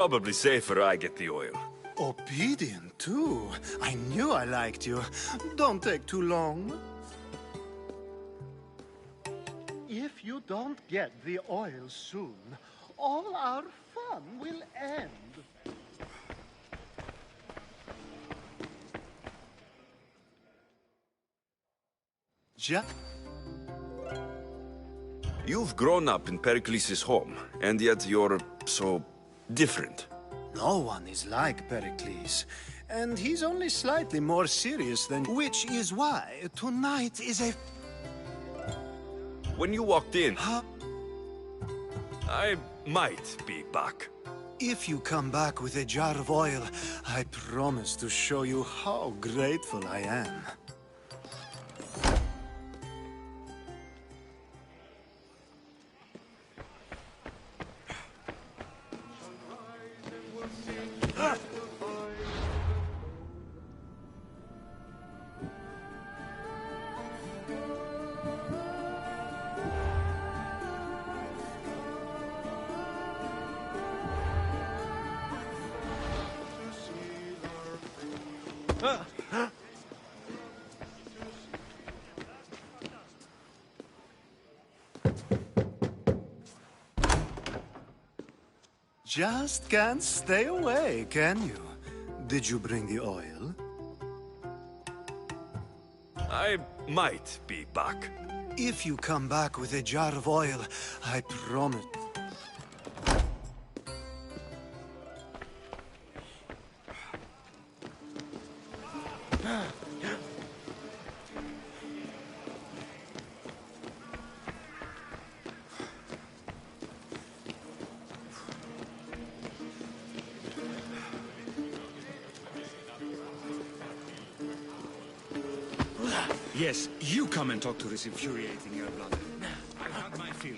Probably safer I get the oil. Obedient, too. I knew I liked you. Don't take too long. If you don't get the oil soon, all our fun will end. You've grown up in Pericles' home, and yet you're so different. No one is like Pericles, and he's only slightly more serious than... Which is why tonight is a... When you walked in, Huh? I might be back. If you come back with a jar of oil, I promise to show you how grateful I am. Just can't stay away, can you? Did you bring the oil? I might be back. If you come back with a jar of oil, I promise... Yes, you come and talk to this infuriating air bladder. I've had my fill.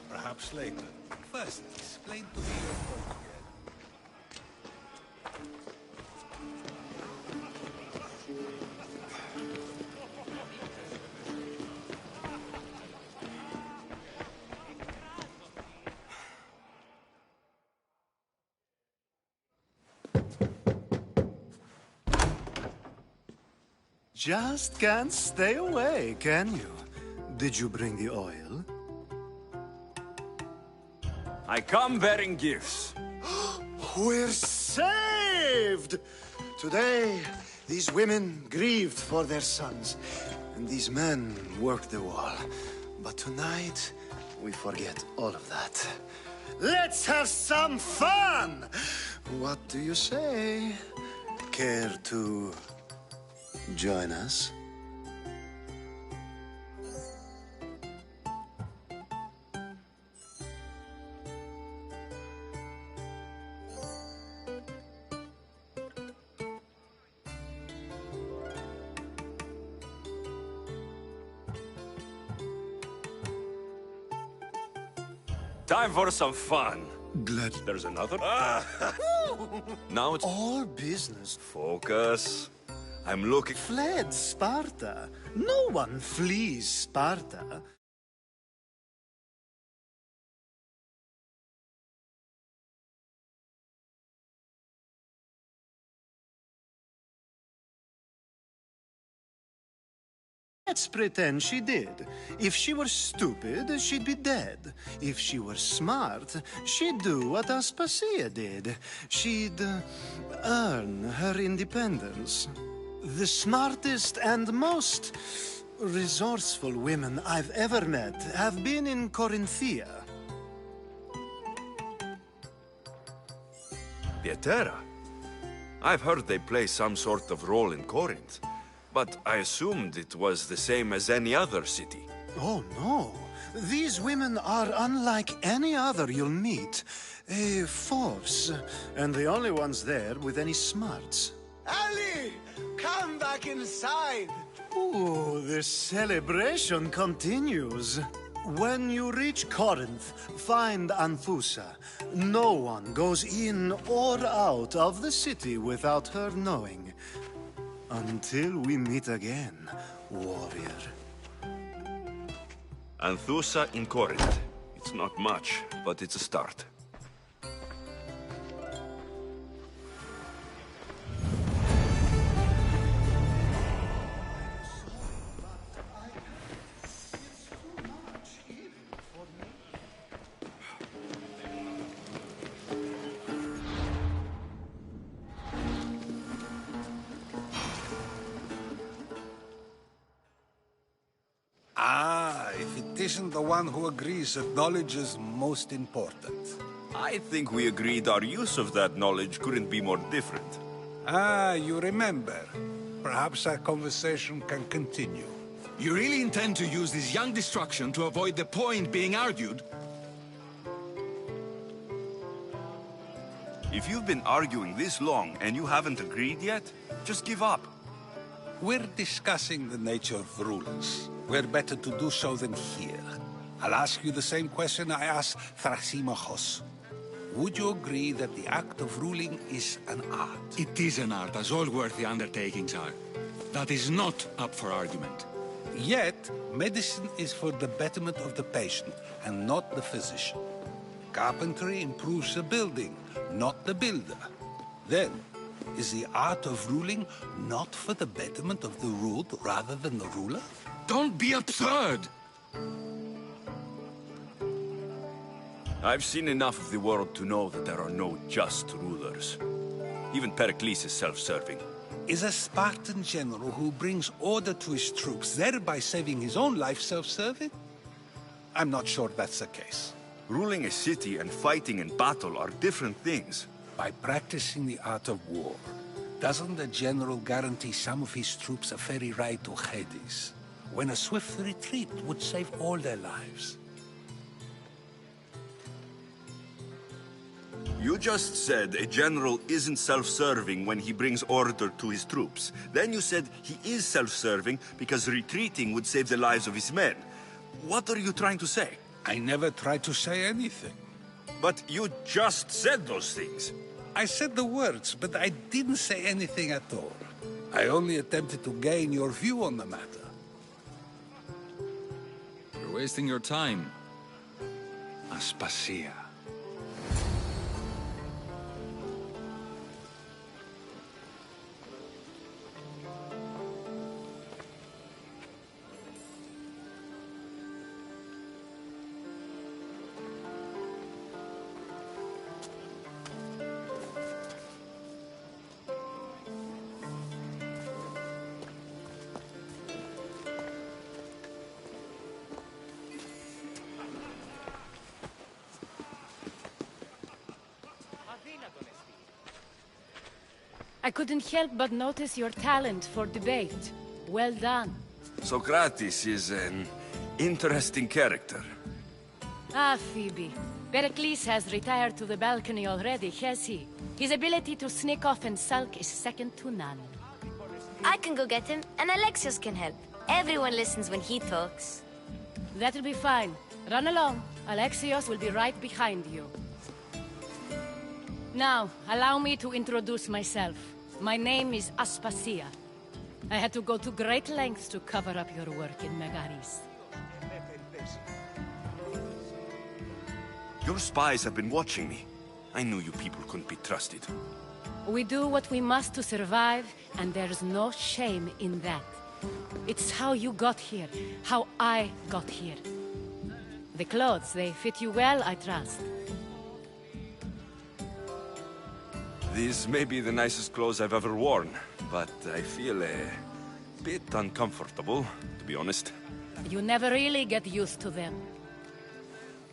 Perhaps later. First, explain to me your point again. Just can't stay away, can you? Did you bring the oil? I come bearing gifts. We're saved! Today, these women grieved for their sons, and these men worked the wall. But tonight, we forget all of that. Let's have some fun! What do you say? Care to join us? Time for some fun. Glad. There's another. Now it's All business focus. I'm looking. fled Sparta. No one flees Sparta. Let's pretend she did. If she were stupid, she'd be dead. If she were smart, she'd do what Aspasia did. She'd earn her independence. The smartest and most resourceful women I've ever met have been in Corinthia. Pietera. I've heard they play some sort of role in Corinth, but I assumed it was the same as any other city. Oh, no. These women are unlike any other you'll meet. A force, and the only ones there with any smarts. Ali! Come back inside! Ooh, the celebration continues. When you reach Corinth, find Anthusa. No one goes in or out of the city without her knowing. Until we meet again, warrior. Anthusa in Corinth. It's not much, but it's a start. isn't the one who agrees that knowledge is most important. I think we agreed our use of that knowledge couldn't be more different. Ah, you remember. Perhaps our conversation can continue. You really intend to use this young destruction to avoid the point being argued? If you've been arguing this long and you haven't agreed yet, just give up. We're discussing the nature of rulers. Where better to do so than here? I'll ask you the same question I asked Thrasymachos. Would you agree that the act of ruling is an art? It is an art, as all worthy undertakings are. That is not up for argument. Yet, medicine is for the betterment of the patient, and not the physician. Carpentry improves the building, not the builder. Then, is the art of ruling not for the betterment of the ruled rather than the ruler? Don't be absurd! I've seen enough of the world to know that there are no just rulers. Even Pericles is self-serving. Is a Spartan general who brings order to his troops, thereby saving his own life, self-serving? I'm not sure that's the case. Ruling a city and fighting in battle are different things. By practicing the art of war, doesn't the general guarantee some of his troops a ferry ride to Hades, when a swift retreat would save all their lives? You just said a general isn't self-serving when he brings order to his troops. Then you said he is self-serving because retreating would save the lives of his men. What are you trying to say? I never tried to say anything. But you just said those things. I said the words, but I didn't say anything at all. I only attempted to gain your view on the matter. You're wasting your time. Aspasia. I couldn't help but notice your talent for debate. Well done. Socrates is an interesting character. Ah, Phoebe. Pericles has retired to the balcony already, has he? His ability to sneak off and sulk is second to none. I can go get him, and Alexios can help. Everyone listens when he talks. That'll be fine. Run along. Alexios will be right behind you. Now, allow me to introduce myself. My name is Aspasia. I had to go to great lengths to cover up your work in Megaris. Your spies have been watching me. I knew you people couldn't be trusted. We do what we must to survive, and there's no shame in that. It's how you got here, how I got here. The clothes, they fit you well, I trust. These may be the nicest clothes I've ever worn, but I feel a bit uncomfortable, to be honest. You never really get used to them.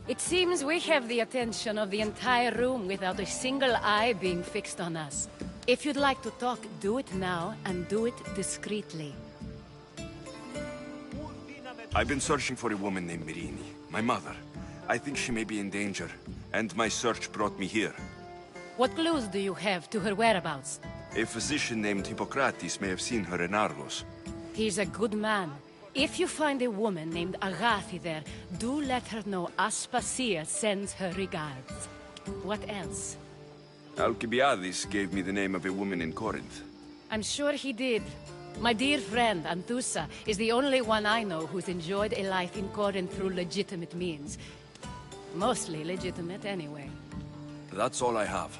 It seems we have the attention of the entire room without a single eye being fixed on us. If you'd like to talk, do it now, and do it discreetly. I've been searching for a woman named Mirini, my mother. I think she may be in danger, and my search brought me here. What clues do you have to her whereabouts? A physician named Hippocrates may have seen her in Argos. He's a good man. If you find a woman named Agathi there, do let her know Aspasia sends her regards. What else? Alcibiades gave me the name of a woman in Corinth. I'm sure he did. My dear friend, Anthusa, is the only one I know who's enjoyed a life in Corinth through legitimate means. Mostly legitimate, anyway. That's all I have.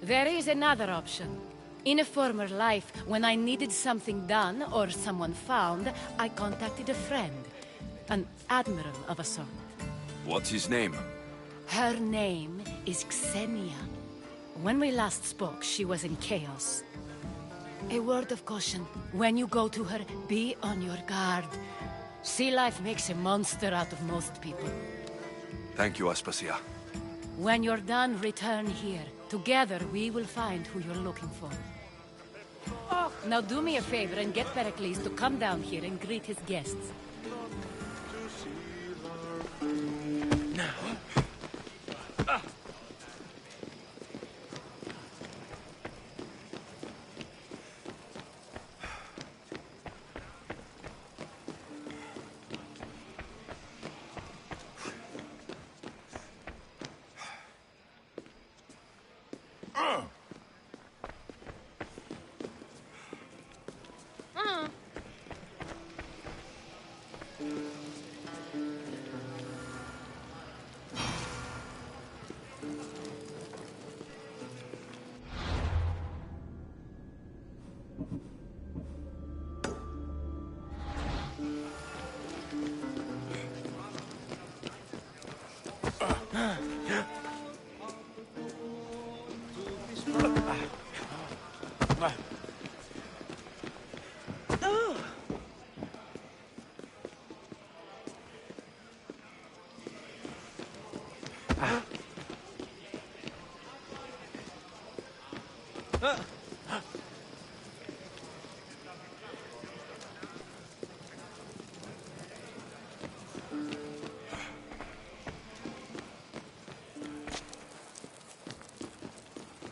There is another option. In a former life, when I needed something done or someone found, I contacted a friend. An admiral of a sort. What's his name? Her name is Xenia. When we last spoke, she was in chaos. A word of caution. When you go to her, be on your guard. Sea life makes a monster out of most people. Thank you, Aspasia. When you're done, return here. Together, we will find who you're looking for. Now do me a favor and get Pericles to come down here and greet his guests.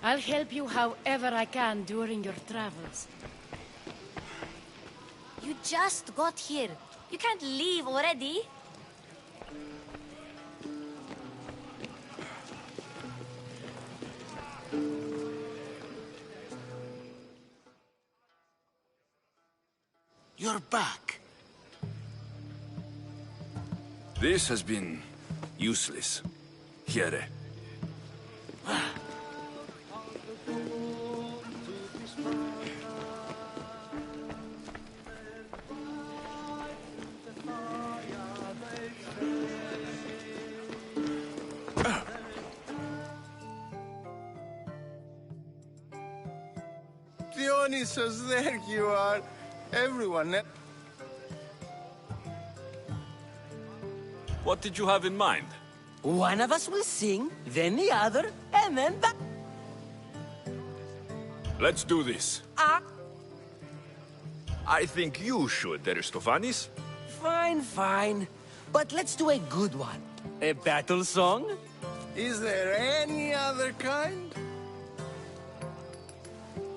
I'll help you however I can during your travels. You just got here. You can't leave already. You're back. This has been useless. Here. Dionysus, there you are. Everyone. What did you have in mind? One of us will sing, then the other, and then back. Let's do this. I think you should, Aristophanes. Fine, fine. But let's do a good one. A battle song? Is there any other kind?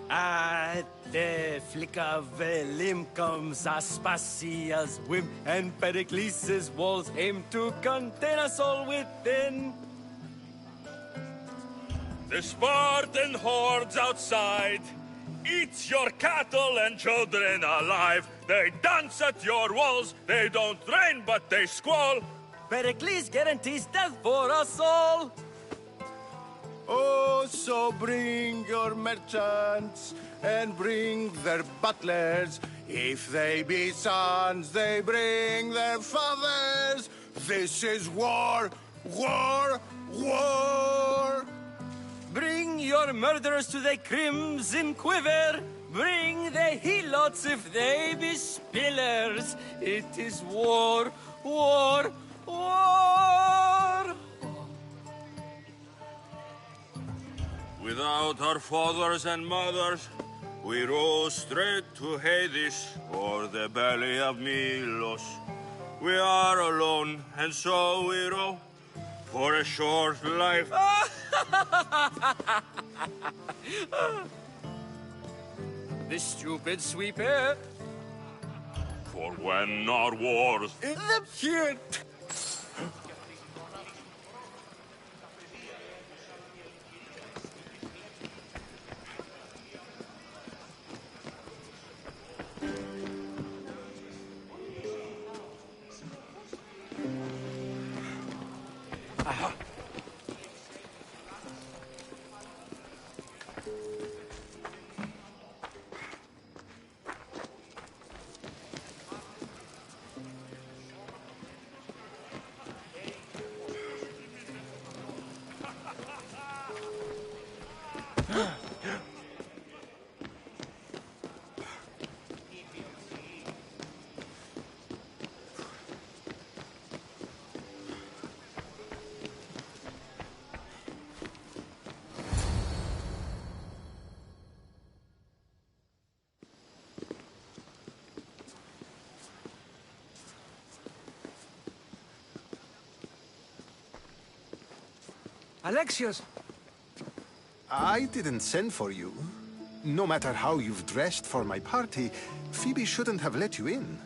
At the flick of a limb comes Aspasia's whim, and Pericles' walls aim to contain us all within. The Spartan hordes outside eat your cattle and children alive. They dance at your walls. They don't train, but they squall. Pericles guarantees death for us all. Oh, so bring your merchants and bring their butlers. If they be sons, they bring their fathers. This is war, war, war. Bring your murderers to the crimson quiver. Bring the helots if they be spillers. It is war, war, war. Without our fathers and mothers, we rose straight to Hades or the belly of Milos. We are alone, and so we row for a short life. The stupid sweeper. For when our wars Here. Alexios! I didn't send for you. No matter how you've dressed for my party, Phoebe shouldn't have let you in.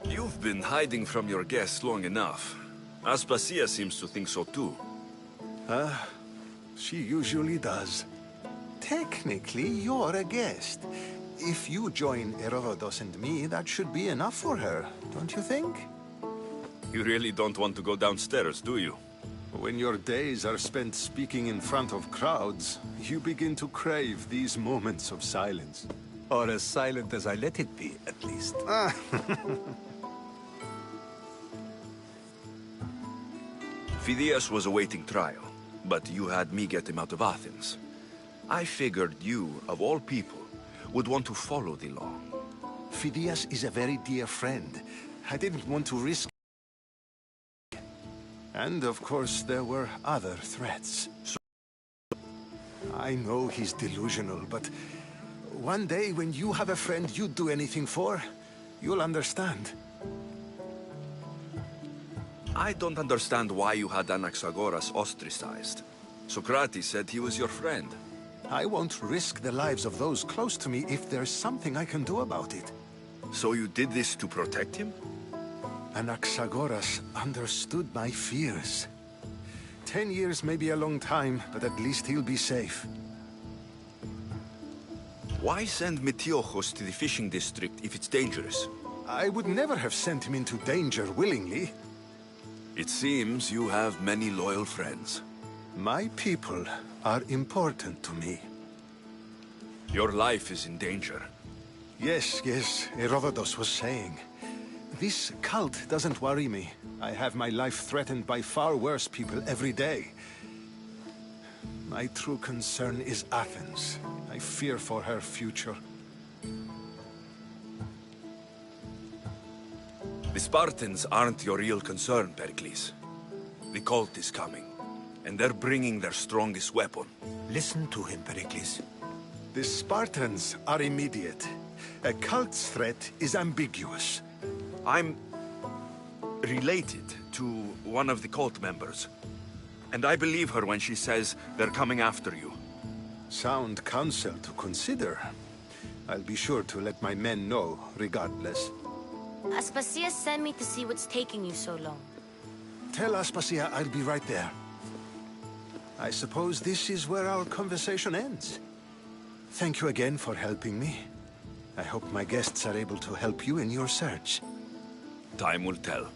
You've been hiding from your guests long enough. Aspasia seems to think so too. She usually does. Technically, you're a guest. If you join Herodotus and me, that should be enough for her, don't you think? You really don't want to go downstairs, do you? When your days are spent speaking in front of crowds, you begin to crave these moments of silence. Or as silent as I let it be, at least. Phidias was awaiting trial, but you had me get him out of Athens. I figured you, of all people, would want to follow the law. Phidias is a very dear friend. I didn't want to risk. And of course, there were other threats. I know he's delusional, but one day when you have a friend you'd do anything for, you'll understand. I don't understand why you had Anaxagoras ostracized. Socrates said he was your friend. I won't risk the lives of those close to me if there's something I can do about it. So you did this to protect him? Anaxagoras understood my fears. 10 years may be a long time, but at least he'll be safe. Why send Metiochos to the fishing district if it's dangerous? I would never have sent him into danger willingly. It seems you have many loyal friends. My people are important to me. Your life is in danger. Yes, Herodotus was saying. This cult doesn't worry me. I have my life threatened by far worse people every day. My true concern is Athens. I fear for her future. The Spartans aren't your real concern, Pericles. The cult is coming, and they're bringing their strongest weapon. Listen to him, Pericles. The Spartans are immediate. A cult's threat is ambiguous. I'm related to one of the cult members, and I believe her when she says they're coming after you. Sound counsel to consider. I'll be sure to let my men know, regardless. Aspasia sent me to see what's taking you so long. Tell Aspasia I'll be right there. I suppose this is where our conversation ends. Thank you again for helping me. I hope my guests are able to help you in your search. Time will tell.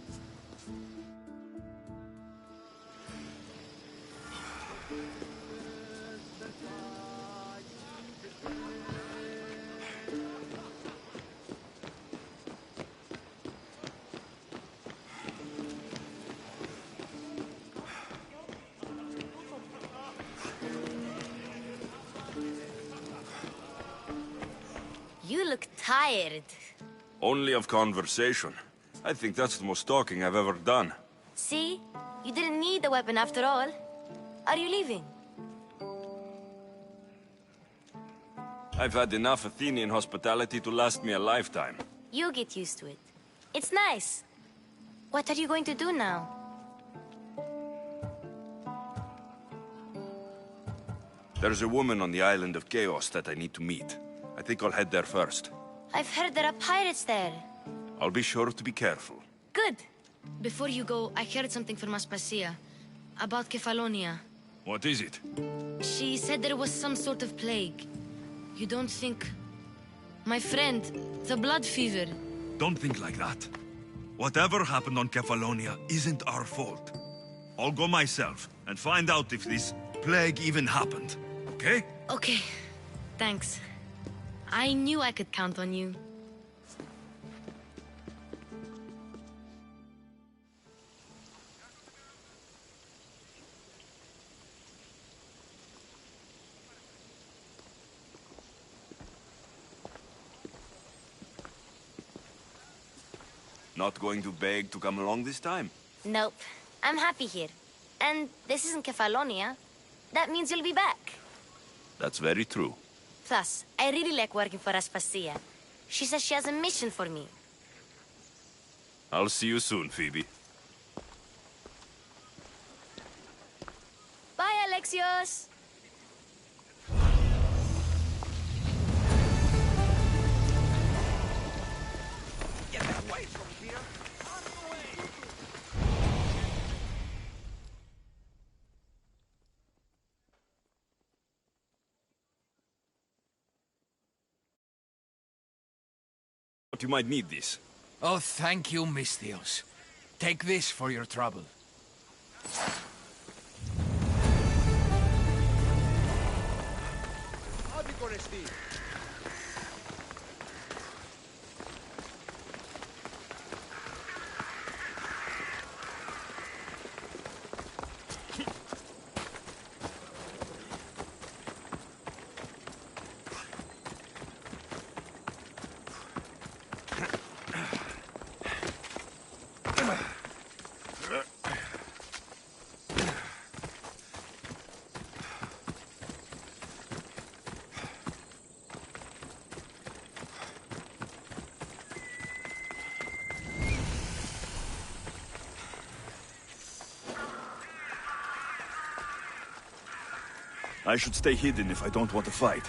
You look tired. Only of conversation. I think that's the most talking I've ever done. See? You didn't need the weapon after all. Are you leaving? I've had enough Athenian hospitality to last me a lifetime. You get used to it. It's nice. What are you going to do now? There's a woman on the island of Chaos that I need to meet. I think I'll head there first. I've heard there are pirates there. I'll be sure to be careful. Good. Before you go, I heard something from Aspasia. About Kefalonia. What is it? She said there was some sort of plague. You don't think... My friend, the blood fever. Don't think like that. Whatever happened on Kefalonia isn't our fault. I'll go myself and find out if this plague even happened. Okay? Okay. Thanks. I knew I could count on you. Not going to beg to come along this time? Nope. I'm happy here. And this isn't Kefalonia. That means you'll be back. That's very true. Plus, I really like working for Aspasia. She says she has a mission for me. I'll see you soon, Phoebe. Alexios! Get away from here! Out of the way! But you might need this. Oh, thank you, Misthios. Take this for your trouble. I should stay hidden if I don't want to fight.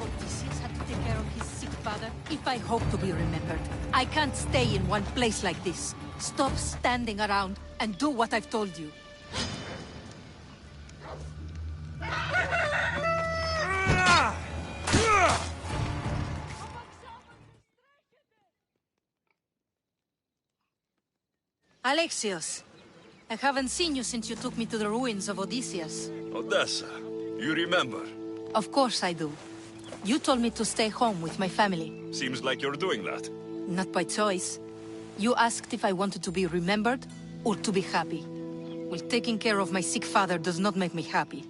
Odysseus had to take care of his sick father. If I hope to be remembered, I can't stay in one place like this. Stop standing around and do what I've told you. Alexios, I haven't seen you since you took me to the ruins of Odysseus. Odessa, you remember? Of course I do. You told me to stay home with my family. Seems like you're doing that. Not by choice. You asked if I wanted to be remembered or to be happy. Well, taking care of my sick father does not make me happy.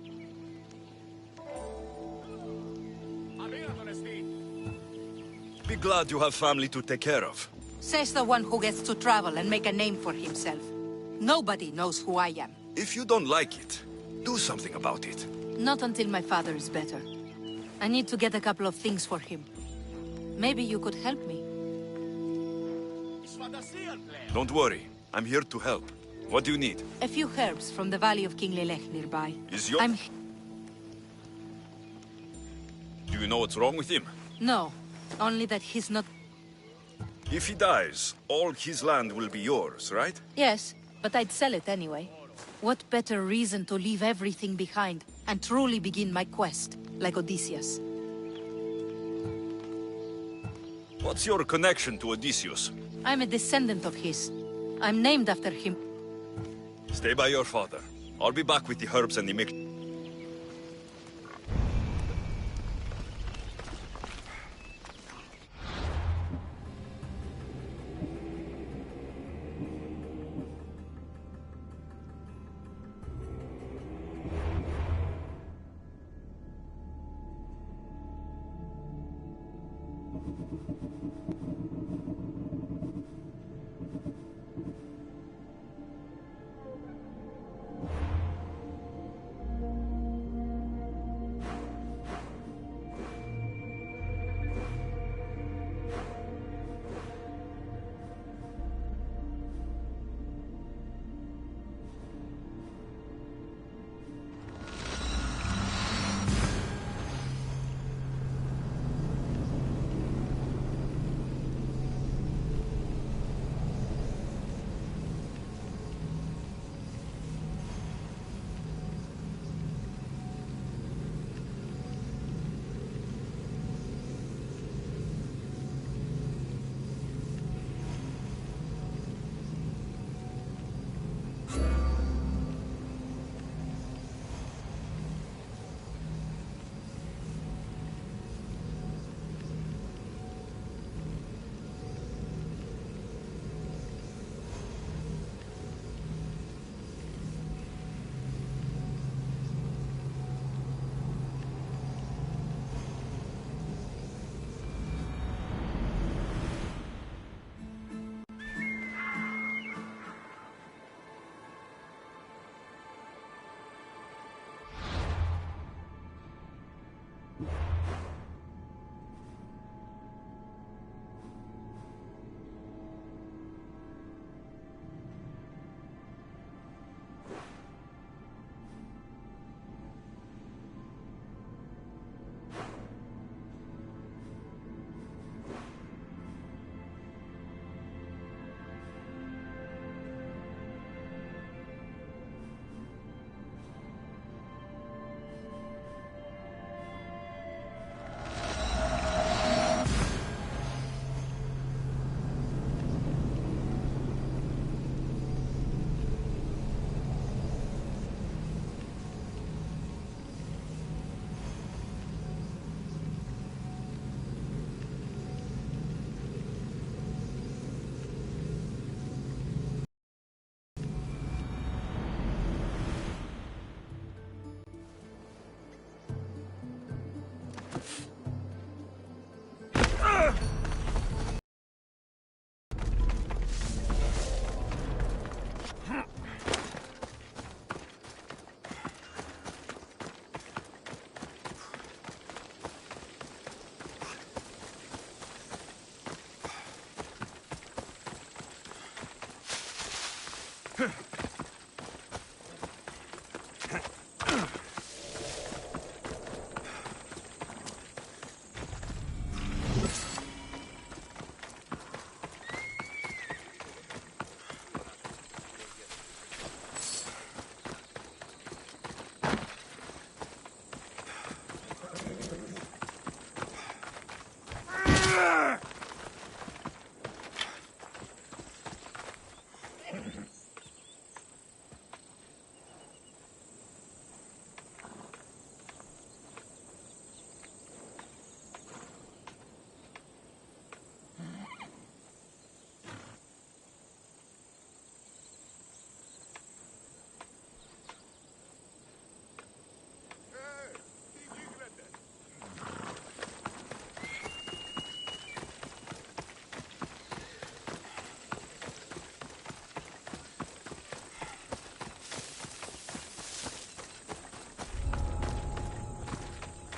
Be glad you have family to take care of. Says the one who gets to travel and make a name for himself. Nobody knows who I am. If you don't like it, do something about it. Not until my father is better. I need to get a couple of things for him. Maybe you could help me. Don't worry, I'm here to help. What do you need? A few herbs from the valley of King Lelech nearby. Is your... Do you know what's wrong with him? No, only that he's not... If he dies, all his land will be yours, right? Yes, but I'd sell it anyway. What better reason to leave everything behind and truly begin my quest, like Odysseus? What's your connection to Odysseus? I'm a descendant of his. I'm named after him. Stay by your father. I'll be back with the herbs and the mix.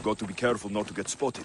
got to be careful not to get spotted.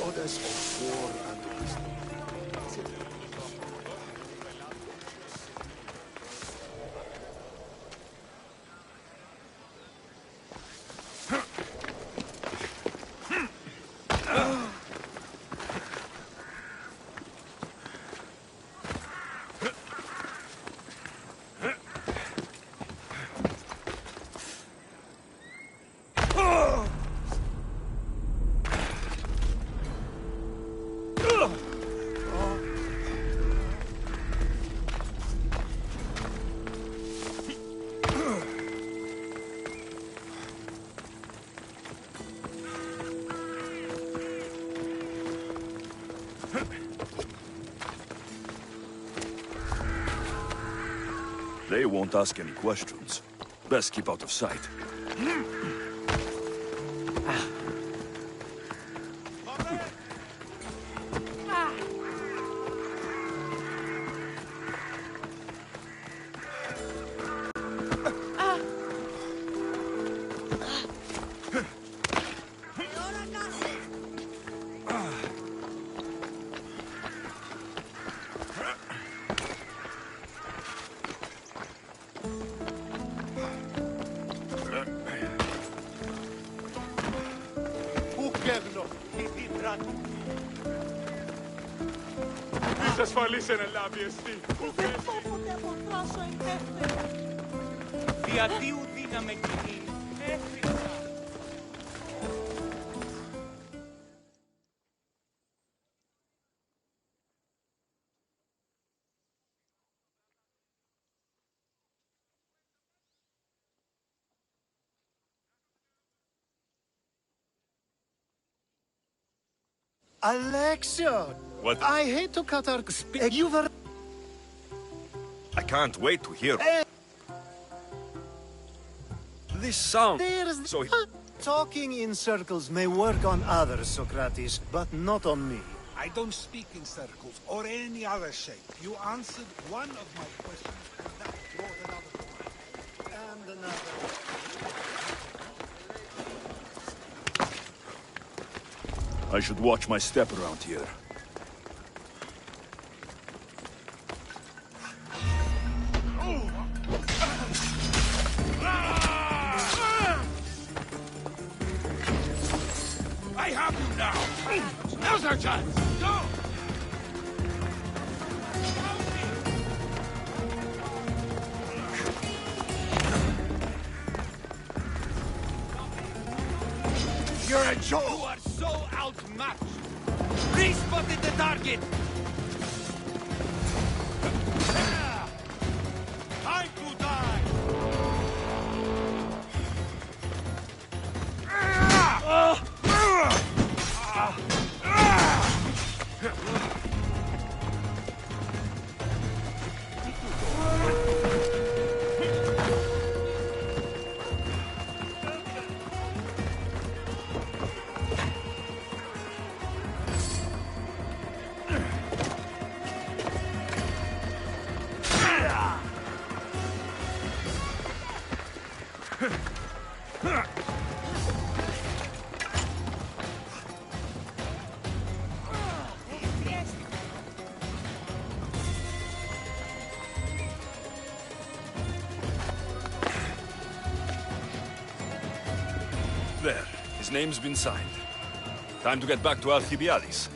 Goddess of war and wisdom. They won't ask any questions. Best keep out of sight. Ασφαλίσαι να λάβει Δεν πω ποτέ από τράσω εντεύθερα. Διατίου δύναμε κοινή. Έφυγα. Alexio! What? I hate to cut our... You were... I can't wait to hear. This sound... There's... So... Talking in circles may work on others, Socrates, but not on me. I don't speak in circles or any other shape. You answered one of my questions, and that brought another to mind. And another. I should watch my step around here. I have you now! Now's our chance! Go! You're a joke! You are so outmatched! Respotted the target! Time to die! There. His name's been signed. Time to get back to Alcibiades.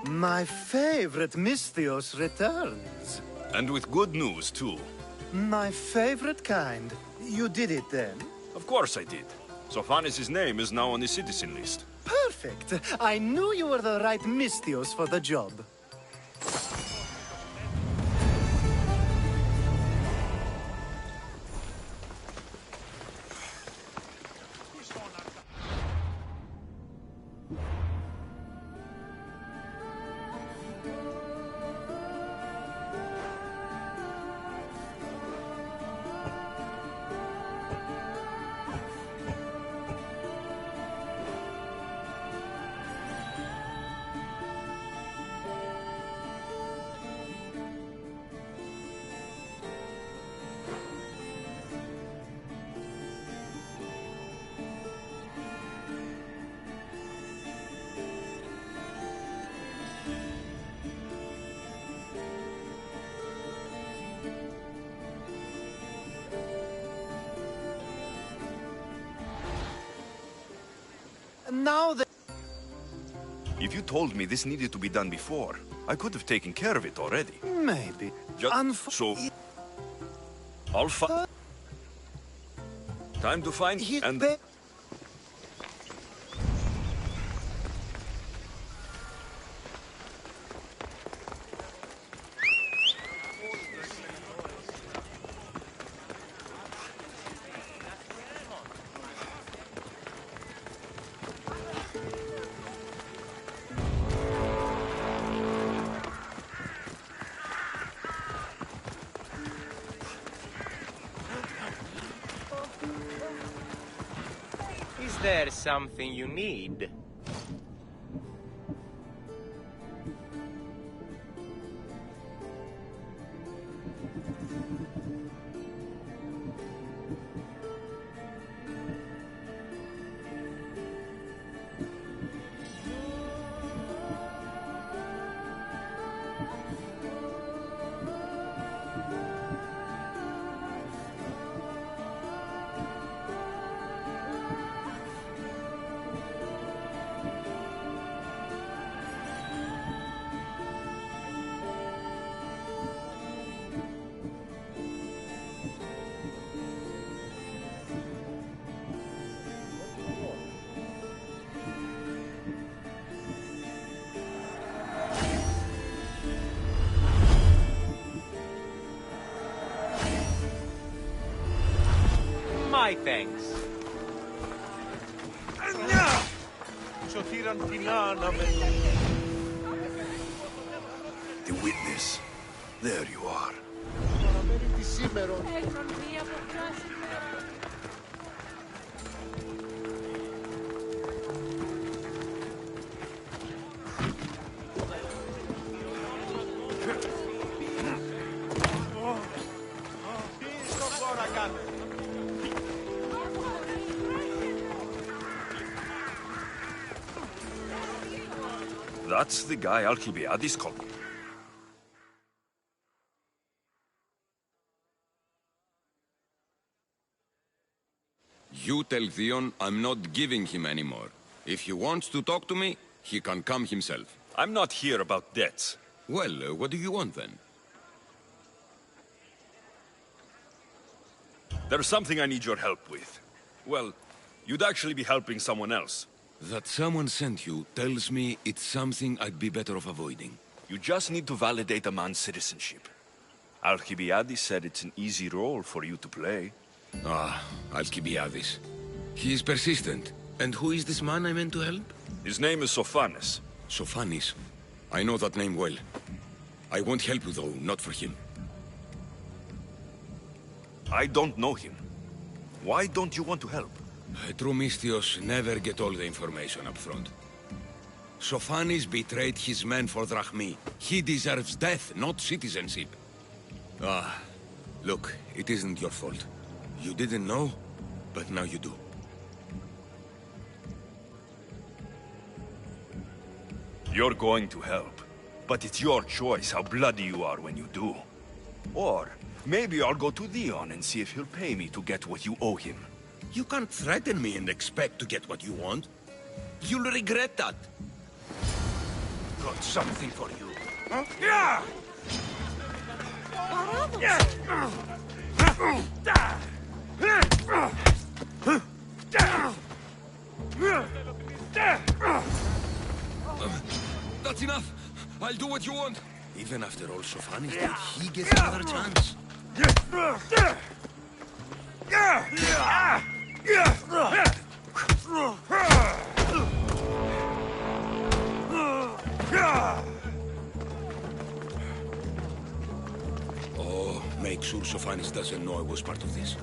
My favorite Misthios returns. And with good news, too. My favorite kind. You did it then? Of course I did. Sophanis' name is now on the citizen list. Perfect. I knew you were the right Misthios for the job. now they... If you told me this needed to be done before, I could have taken care of it already. Maybe. So... I'll find... Time to find... and... Is there something you need? My thanks. The witness. There you are. That's the guy Alcibiades called. You tell Theon I'm not giving him any more. If he wants to talk to me, he can come himself. I'm not here about debts. Well, what do you want then? There's something I need your help with. Well, you'd actually be helping someone else. That someone sent you tells me it's something I'd be better off avoiding. You just need to validate a man's citizenship. Alcibiades said it's an easy role for you to play. Ah, Alcibiades. He is persistent. And who is this man I meant to help? His name is Sophanes. Sophanes? I know that name well. I won't help you though, not for him. I don't know him. Why don't you want to help? True Mystios never get all the information up front. Sophanes betrayed his men for Drachmi. He deserves death, not citizenship. Ah, look, it isn't your fault. You didn't know, but now you do. You're going to help, but it's your choice how bloody you are when you do. Or, maybe I'll go to Theon and see if he'll pay me to get what you owe him. You can't threaten me and expect to get what you want. You'll regret that. Got something for you. Παράδοξο. That's enough. I'll do what you want. Even after all Sophanes did, he gets another chance. Oh, make sure Sophanes doesn't know I was part of this.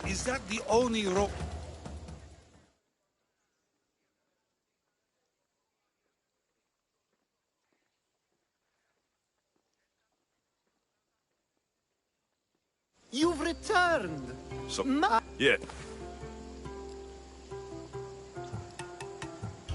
Is that the only rope? You've returned. So, yeah.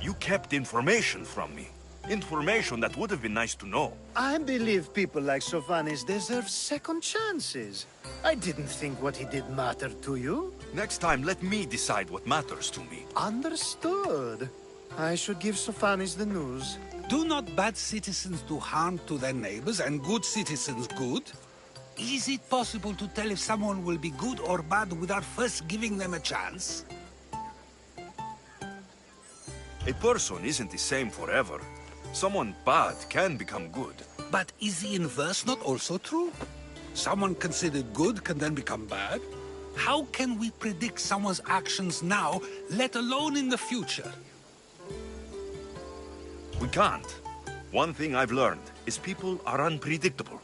You kept information from me. Information that would have been nice to know. I believe people like Sophanis deserve second chances. I didn't think what he did mattered to you. Next time, let me decide what matters to me. Understood. I should give Sophanis the news. Do not bad citizens do harm to their neighbors and good citizens good? Is it possible to tell if someone will be good or bad without first giving them a chance? A person isn't the same forever. Someone bad can become good. But is the inverse not also true? Someone considered good can then become bad? How can we predict someone's actions now, let alone in the future? We can't. One thing I've learned is people are unpredictable.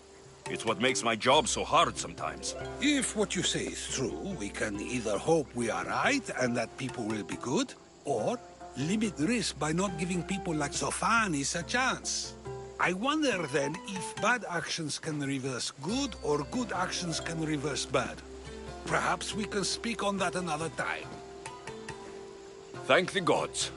It's what makes my job so hard sometimes. If what you say is true, we can either hope we are right and that people will be good, or limit risk by not giving people like Sophanis a chance. I wonder then if bad actions can reverse good or good actions can reverse bad. Perhaps we can speak on that another time. Thank the gods.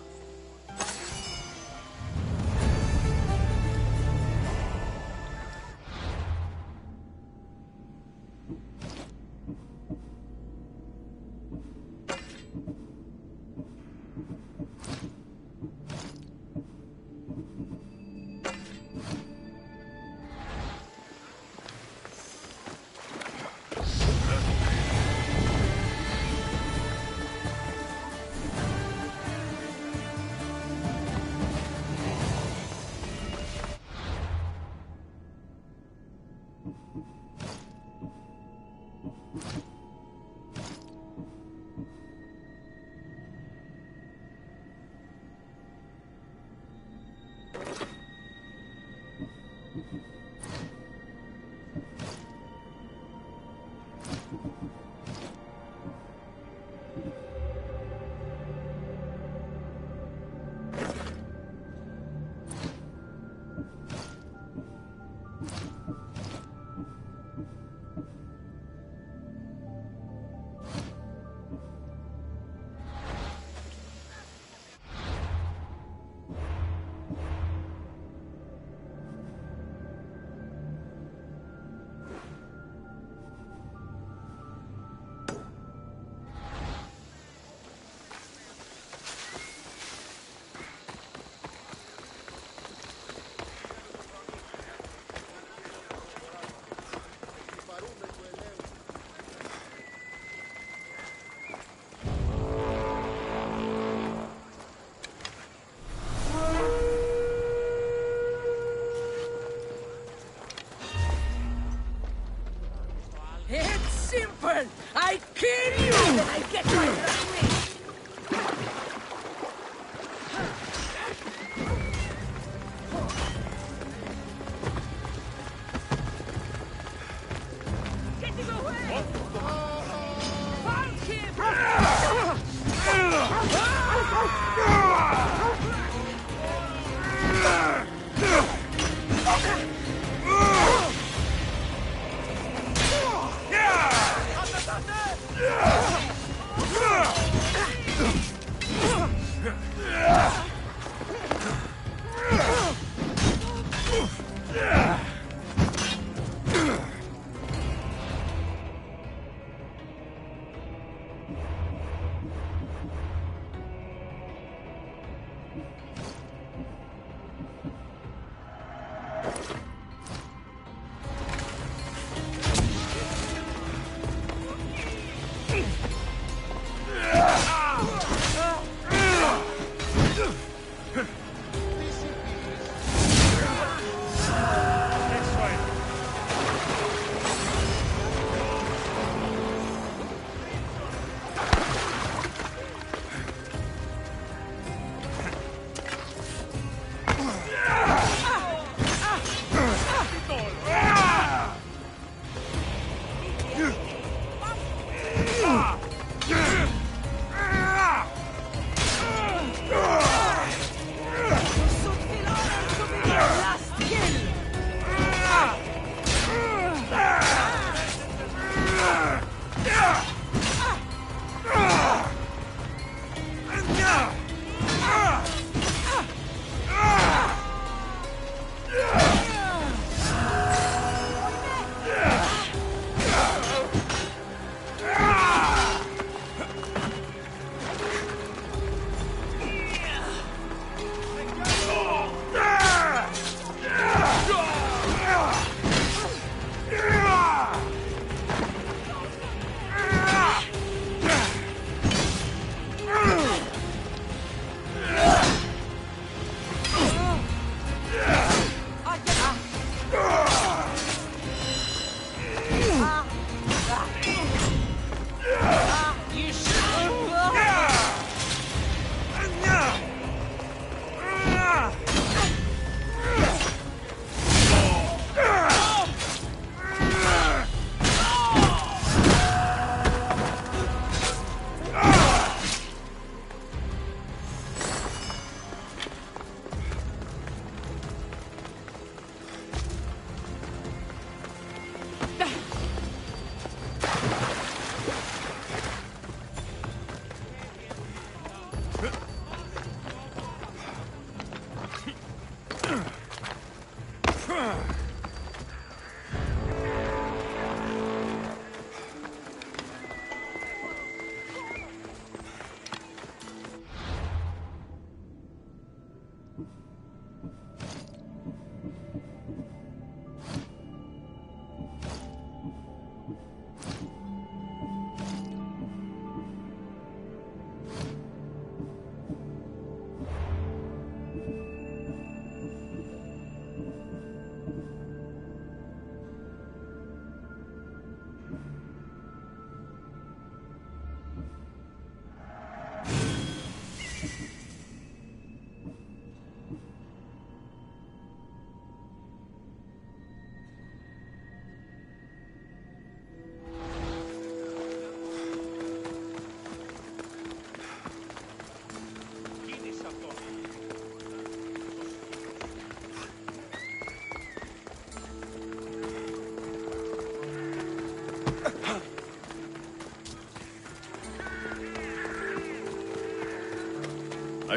It's simple. I kill you, then I get my revenge. Get him away! Find him!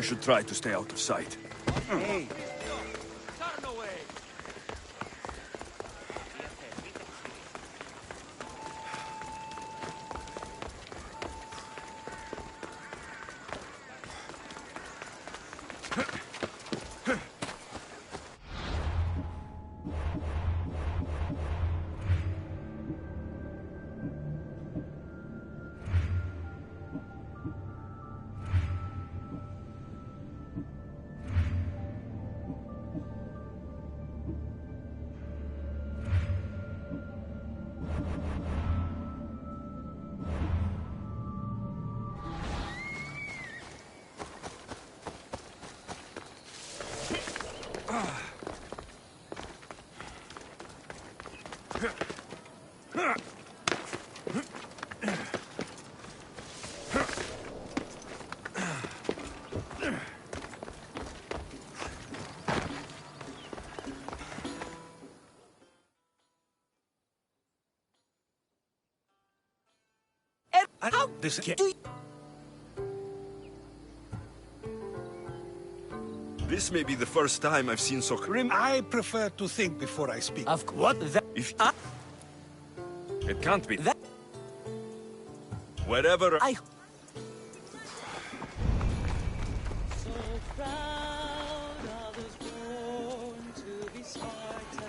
I should try to stay out of sight. Hey. This may be the first time I've seen so... I prefer to think before I speak. Of what? If... It can't be... Wherever... So proud of those born to be Spartan.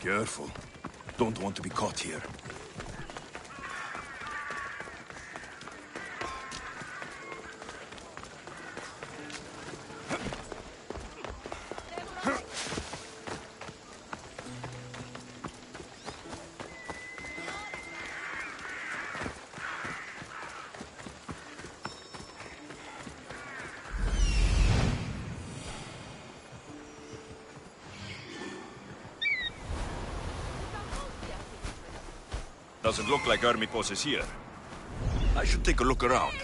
Careful. Don't want to be caught here. Doesn't look like army post is here. I should take a look around.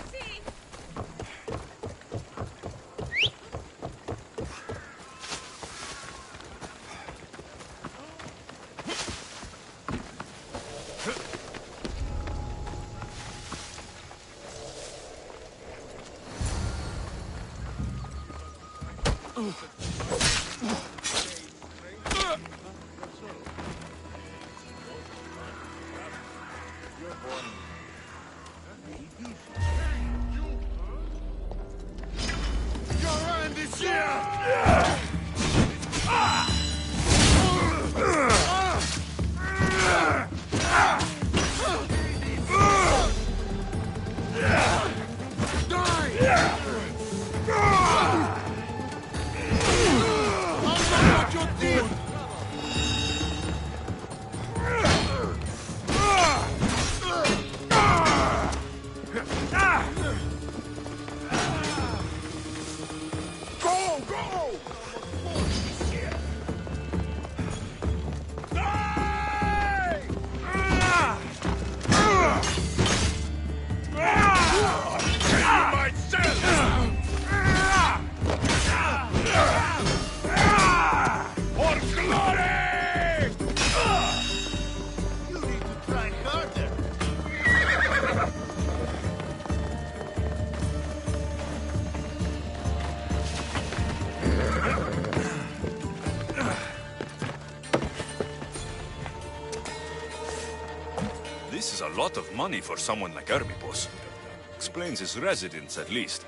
This is a lot of money for someone like Erbipos. Explains his residence, at least.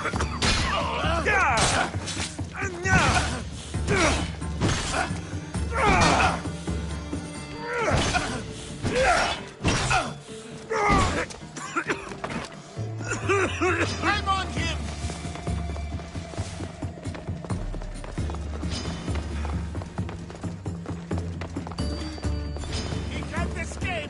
I'm on him! He can't escape!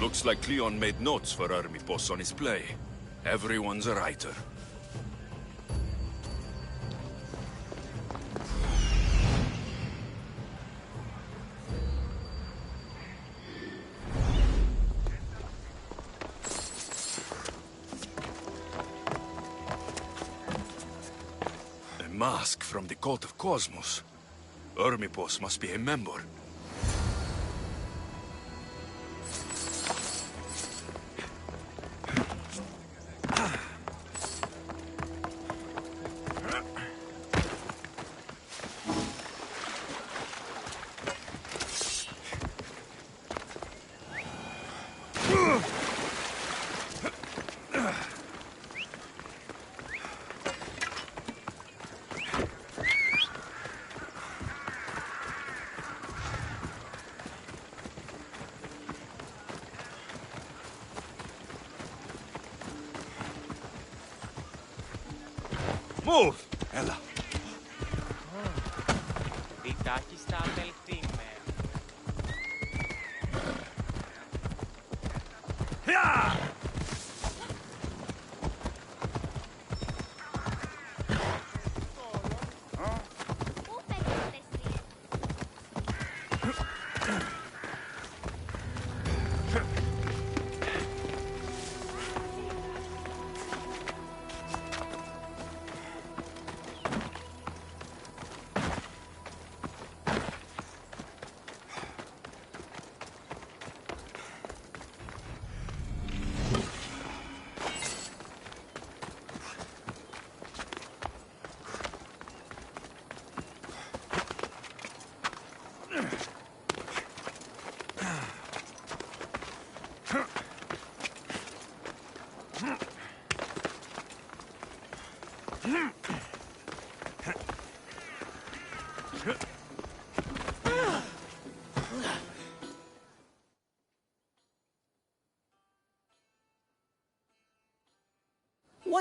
Looks like Cleon made notes for army boss on his play. Everyone's a writer. A mask from the cult of Cosmos. Army boss must be a member. Move! Ella. Διτάκι στα αδελφή με.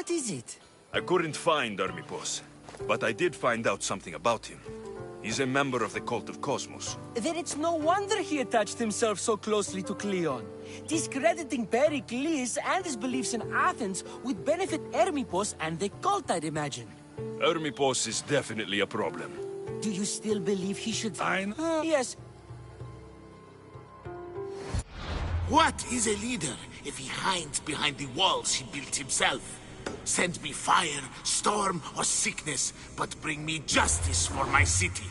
What is it? I couldn't find Hermipos, but I did find out something about him. He's a member of the Cult of Cosmos. Then it's no wonder he attached himself so closely to Cleon. Discrediting Pericles and his beliefs in Athens would benefit Hermipos and the cult, I'd imagine. Hermipos is definitely a problem. Do you still believe he should... Fine. Yes. What is a leader if he hides behind the walls he built himself? Send me fire, storm, or sickness, but bring me justice for my city.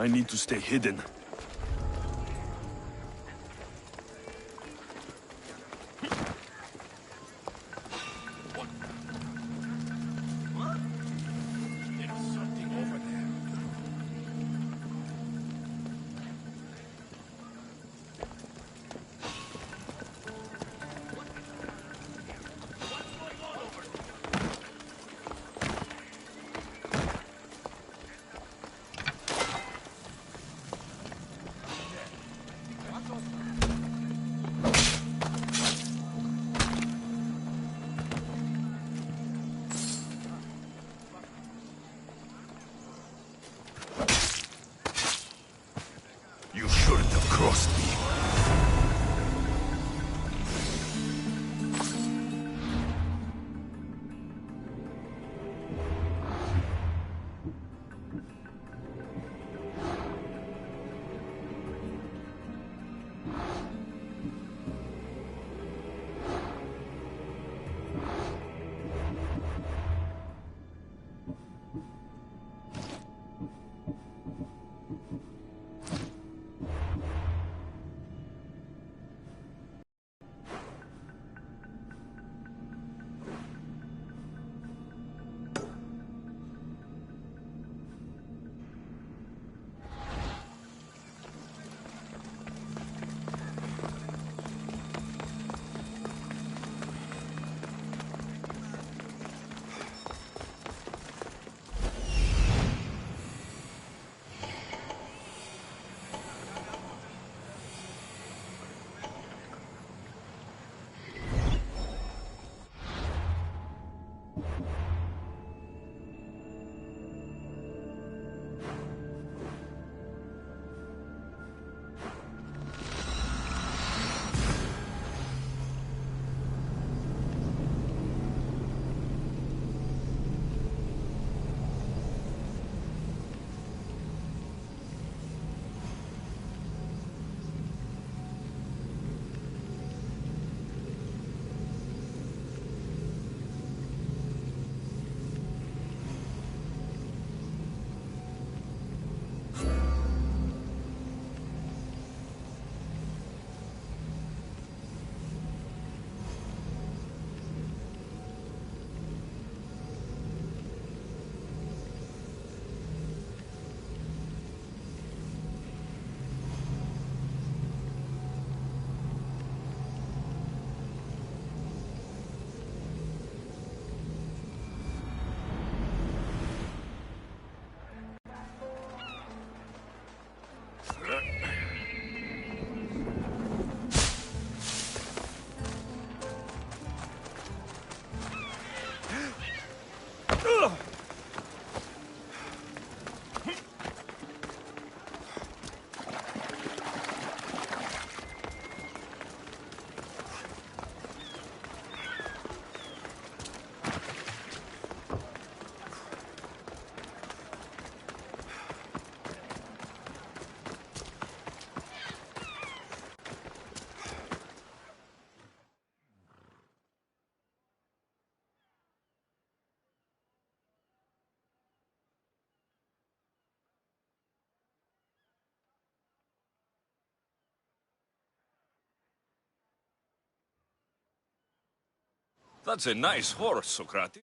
I need to stay hidden. You shouldn't have crossed me. That's a nice horse, Socrates.